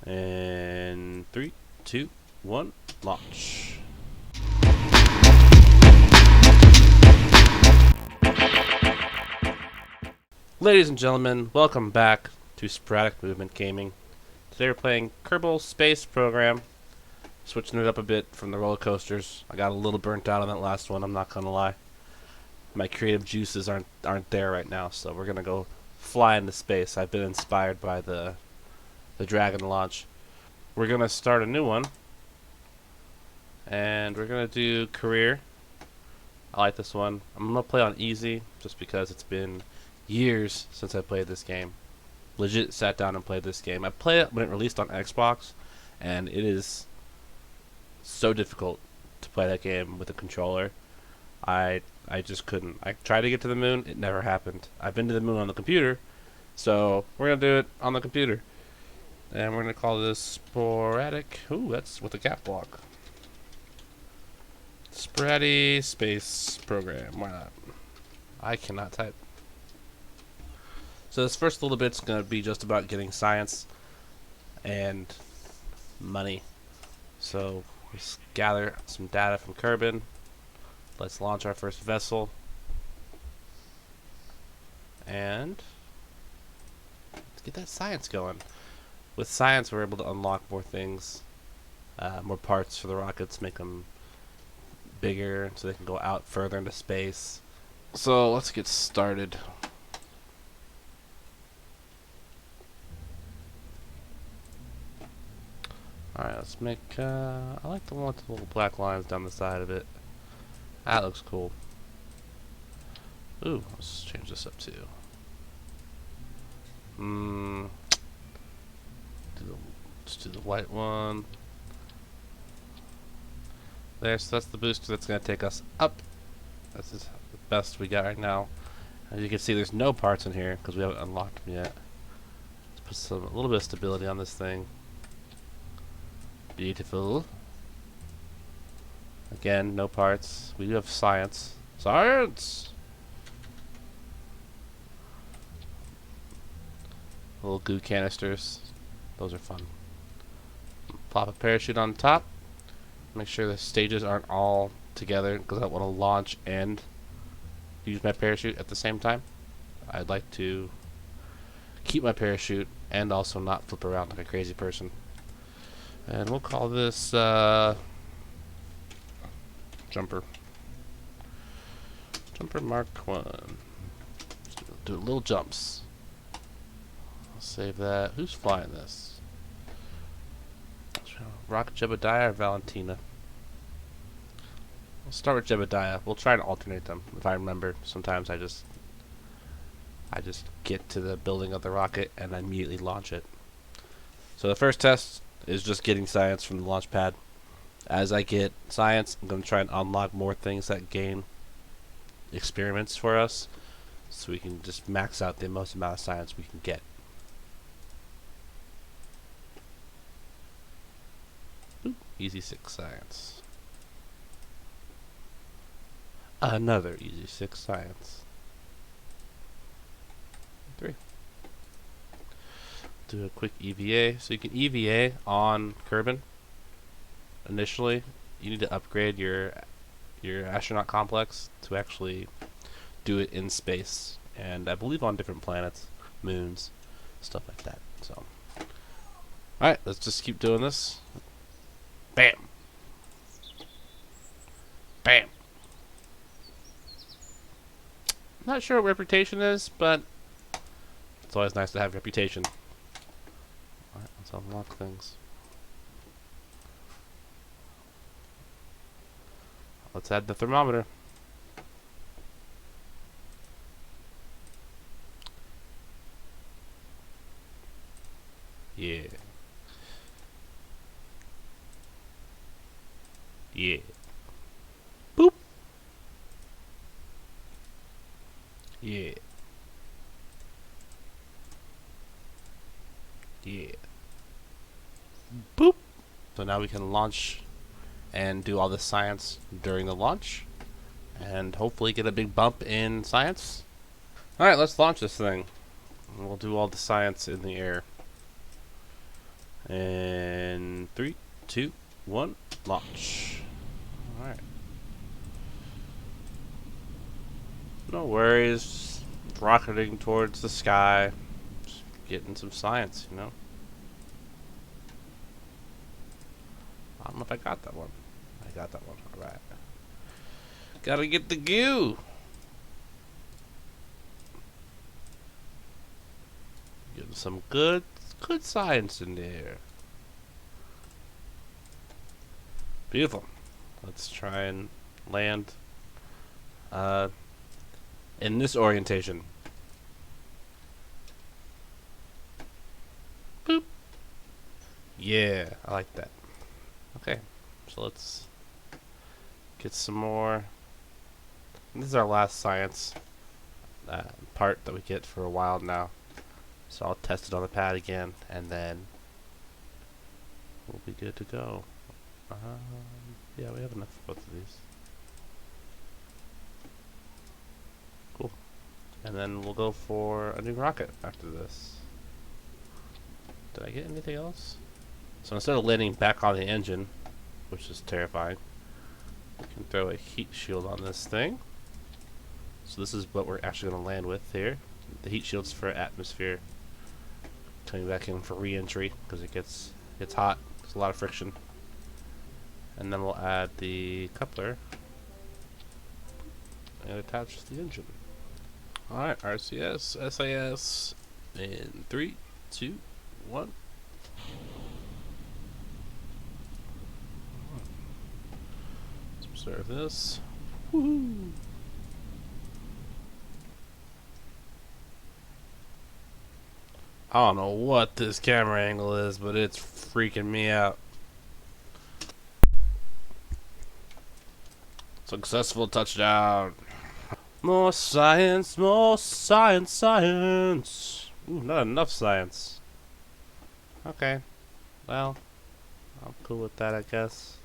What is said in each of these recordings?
And 3, 2, 1, launch. Ladies and gentlemen, welcome back to Sporadic Movement Gaming. Today we're playing Kerbal Space Program, switching it up a bit from the roller coasters. I got a little burnt out on that last one, I'm not gonna lie. My creative juices aren't there right now, so we're gonna go fly into space. I've been inspired by the Dragon launch. We're gonna start a new one, and we're gonna do career. I like this one. I'm gonna play on easy just because it's been years since I played this game. Legit sat down and played this game. I played it when it released on Xbox, and it is so difficult to play that game with a controller. I just couldn't. I tried to get to the moon, it never happened. I've been to the moon on the computer, so we're gonna do it on the computer. And we're gonna call this Sporadic. Ooh, that's with a cap block. Sporadic Space Program. Why not? I cannot type. So this first little bit's gonna be just about getting science and money. So let's gather some data from Kerbin. Let's launch our first vessel. And let's get that science going. With science, we're able to unlock more things, more parts for the rockets, make them bigger so they can go out further into space. So let's get started. Alright, let's make, I like the one with the little black lines down the side of it. That looks cool. Ooh, let's change this up too. Let's do the white one. There, so that's the booster that's going to take us up. That's the best we got right now. As you can see, there's no parts in here because we haven't unlocked them yet. Let's put a little bit of stability on this thing. Beautiful. Again, no parts. We do have science. Science! Little goo canisters. Those are fun. Plop a parachute on top. Make sure the stages aren't all together because I want to launch and use my parachute at the same time. I'd like to keep my parachute and also not flip around like a crazy person. And we'll call this Jumper. Jumper Mark 1. Let's do little jumps. I'll save that. Who's flying this? Rocket Jebediah or Valentina? We'll start with Jebediah. We'll try to alternate them if I remember. Sometimes I just get to the building of the rocket and I immediately launch it. So the first test is just getting science from the launch pad. As I get science, I'm going to try and unlock more things that gain experiments for us, so we can just max out the most amount of science we can get. Ooh, easy 6 science. Another easy 6 science. 3. Do a quick EVA. So you can EVA on Kerbin. Initially, you need to upgrade your astronaut complex to actually do it in space, and I believe on different planets, moons, stuff like that. So, all right, let's just keep doing this. Bam, bam. Not sure what reputation is, but it's always nice to have reputation. All right, let's unlock things. Let's add the thermometer. Yeah. Yeah. Boop. Yeah. Yeah. Boop. So now we can launch and do all the science during the launch and hopefully get a big bump in science. Alright, let's launch this thing. And we'll do all the science in the air. And 3, 2, 1, launch. Alright. No worries. Rocketing towards the sky. Just getting some science, you know? I don't know if I got that one. I got that one. Alright. Gotta get the goo! Getting some good science in there. Beautiful. Let's try and land in this orientation. Boop. Yeah, I like that. Okay, so let's get some more. This is our last science part that we get for a while now. So I'll test it on the pad again, and then we'll be good to go. Yeah, we have enough of both of these. Cool. And then we'll go for a new rocket after this. Did I get anything else? So instead of landing back on the engine, which is terrifying, we can throw a heat shield on this thing. So this is what we're actually going to land with here. The heat shield's for atmosphere. Coming back in for re-entry because it gets hot. There's a lot of friction. And then we'll add the coupler and attach the engine. Alright, RCS, SAS in 3, 2, 1. Let's observe this. Woohoo! I don't know what this camera angle is, but it's freaking me out. Successful touchdown. More science, science. Ooh, not enough science. Okay. Well, I'm cool with that, I guess.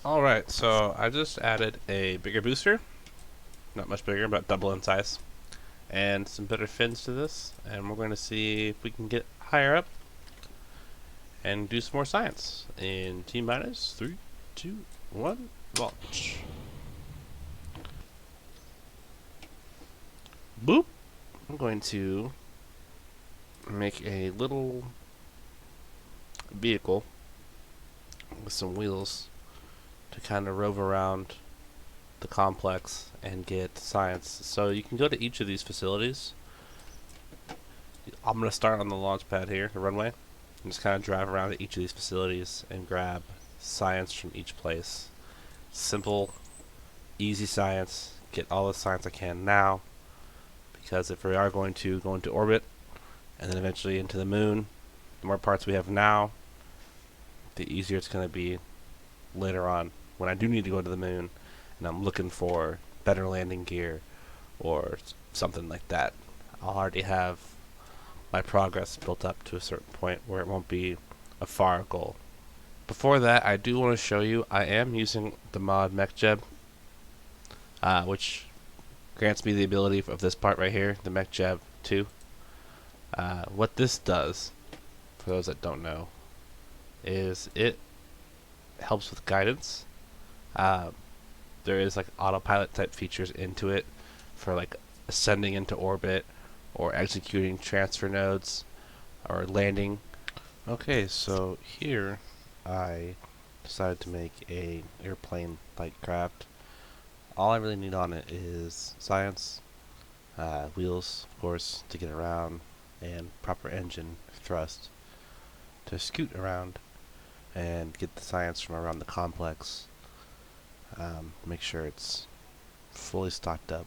Alright, so I just added a bigger booster. Not much bigger, but double in size. And some better fins to this. And we're going to see if we can get higher up and do some more science. In T minus 3, 2, 1, launch. Boop! I'm going to make a little vehicle with some wheels to kind of rove around the complex and get science. So you can go to each of these facilities. I'm going to start on the launch pad here, the runway, and just kind of drive around to each of these facilities and grab science from each place. Simple, easy science. Get all the science I can now, because if we are going to go into orbit and then eventually into the moon, the more parts we have now, the easier it's going to be later on when I do need to go to the moon and I'm looking for better landing gear or something like that. I'll already have my progress built up to a certain point where it won't be a far goal. Before that, I do want to show you I am using the mod MechJeb, which grants me the ability of this part right here, the MechJeb 2. What this does, for those that don't know, is it helps with guidance. There is like autopilot type features into it for like ascending into orbit or executing transfer nodes or landing. Okay, so here I decided to make a airplane like craft. All I really need on it is science, wheels of course to get around, and proper engine thrust to scoot around and get the science from around the complex. Make sure it's fully stocked up,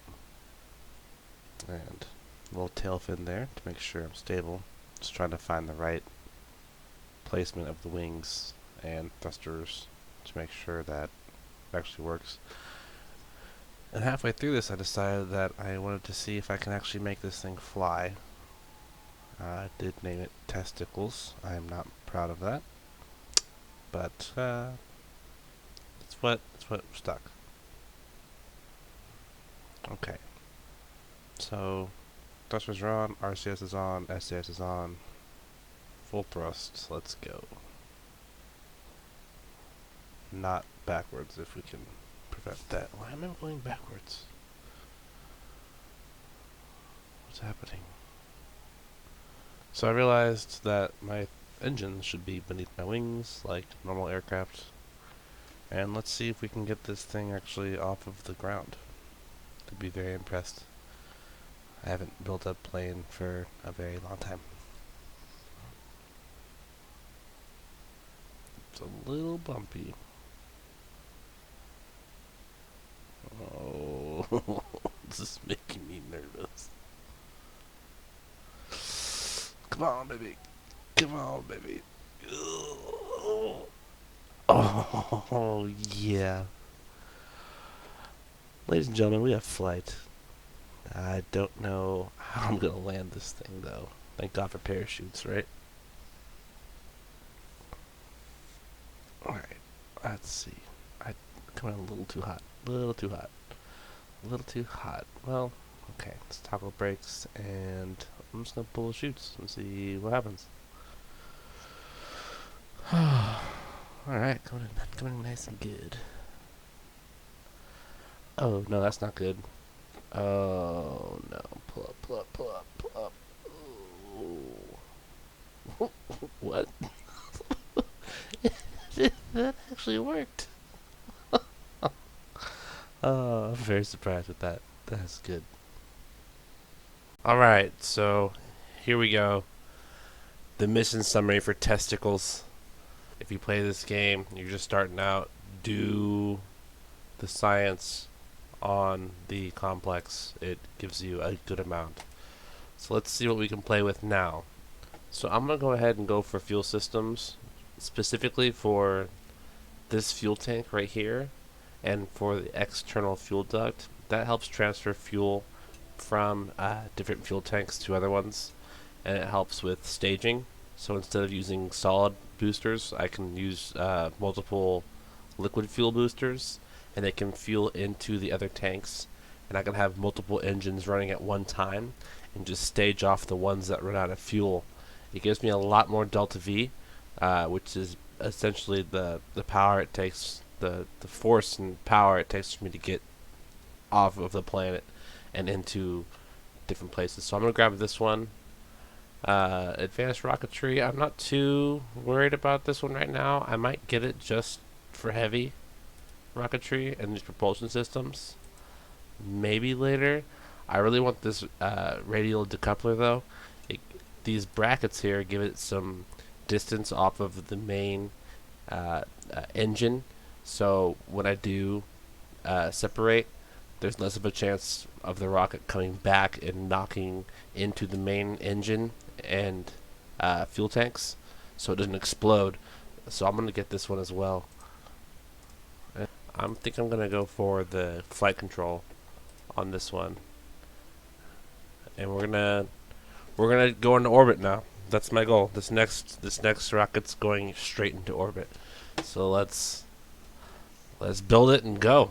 and a little tail fin there to make sure I'm stable. Just trying to find the right placement of the wings and thrusters to make sure that it actually works. And halfway through this, I decided that I wanted to see if I can actually make this thing fly. I did name it Testicles. I am not proud of that, but it's what stuck. Okay, so thrusters are on, RCS is on, SAS is on. Full thrust. Let's go. Not backwards if we can prevent that. Why am I going backwards? What's happening? So I realized that my engine should be beneath my wings like normal aircraft. And let's see if we can get this thing actually off of the ground. I'd be very impressed. I haven't built a plane for a very long time. It's a little bumpy. Oh, this is making me nervous. Come on, baby. Come on, baby. Oh, yeah. Ladies and gentlemen, we have flight. I don't know how I'm going to land this thing, though. Thank God for parachutes, right? Alright, let's see. I come in a little too hot. A little too hot. A little too hot. Well, okay. Let's toggle brakes, and I'm just going to pull the chutes and see what happens. Alright, coming in nice and good. Oh, no, that's not good. Oh, no. Pull up, pull up, pull up, pull up. Ooh. What? That actually worked. Oh, I'm very surprised with that. That's good. Alright, so here we go. The mission summary for testicles. If you play this game, you're just starting out, do the science on the complex. It gives you a good amount. So let's see what we can play with now. So I'm going to go ahead and go for fuel systems, specifically for this fuel tank right here, and for the external fuel duct. That helps transfer fuel from different fuel tanks to other ones, and it helps with staging. So instead of using solid boosters, I can use multiple liquid fuel boosters, and they can fuel into the other tanks, and I can have multiple engines running at one time and just stage off the ones that run out of fuel. It gives me a lot more delta V, which is essentially the power it takes, the force and power it takes for me to get off of the planet and into different places. So I'm going to grab this one. Advanced rocketry, I'm not too worried about this one right now. I might get it just for heavy rocketry and these propulsion systems. Maybe later. I really want this radial decoupler though. These brackets here give it some distance off of the main engine, so when I do separate, there's less of a chance of the rocket coming back and knocking into the main engine and fuel tanks, so it doesn't explode. So I'm going to get this one as well. I think I'm going to go for the flight control on this one, and we're gonna go into orbit now. That's my goal. This next rocket's going straight into orbit. So let's build it and go.